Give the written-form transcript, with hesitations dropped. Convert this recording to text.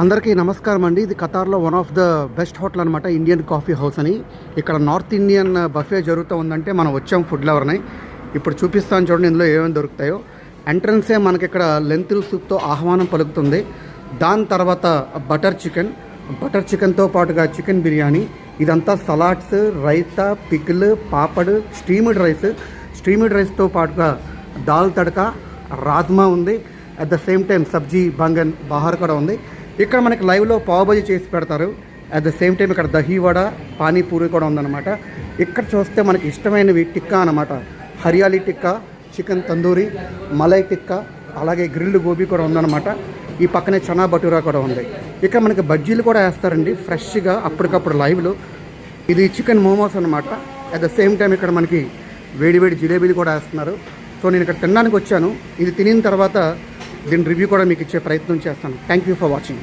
అందరికీ నమస్కారం అండి. ఇది ఖతార్లో one of the best hotel అనమాట, ఇండియన్ కాఫీ హౌస్ అని. ఇక్కడ నార్త్ ఇండియన్ బఫే జరుగుతూ ఉందంటే మనం వచ్చాం ఫుడ్ లవర్ని. ఇప్పుడు చూపిస్తాను చూడండి ఇందులో ఏమేమి దొరుకుతాయో. ఎంట్రన్సే మనకి ఇక్కడ లెంతిల్ సూప్తో ఆహ్వానం పలుకుతుంది. దాని తర్వాత బటర్ చికెన్తో పాటుగా చికెన్ బిర్యానీ, ఇదంతా salads, raita, pickle, papad, steamed రైస్తో పాటుగా దాల్ తడక, రాజ్మా ఉంది. అట్ ద సేమ్ టైం సబ్జీ బంగన్ బహార్ కూడా ఉంది. ఇక్కడ మనకి లైవ్లో పావుబజీ చేసి పెడతారు. అట్ ద సేమ్ టైం ఇక్కడ దహీవడ, పానీపూరి కూడా ఉందన్నమాట. ఇక్కడ చూస్తే మనకి ఇష్టమైనవి టిక్కా అనమాట. హరియాలీ టిక్కా, చికెన్ తందూరి, మలై టిక్కా, అలాగే గ్రిల్డ్ గోబీ కూడా ఉందన్నమాట. ఈ పక్కనే చనా బటూరా కూడా ఉంది. ఇక్కడ మనకి బజ్జీలు కూడా వేస్తారండి ఫ్రెష్గా అప్పటికప్పుడు లైవ్లో. ఇది చికెన్ మోమోస్ అనమాట. అట్ ద సేమ్ టైం ఇక్కడ మనకి వేడి జిలేబీలు కూడా వేస్తున్నారు. సో నేను ఇక్కడ తినడానికి వచ్చాను. ఇది తినిన తర్వాత దీని రివ్యూ కూడా మీకు ఇచ్చే ప్రయత్నం చేస్తాను. Thank you for watching.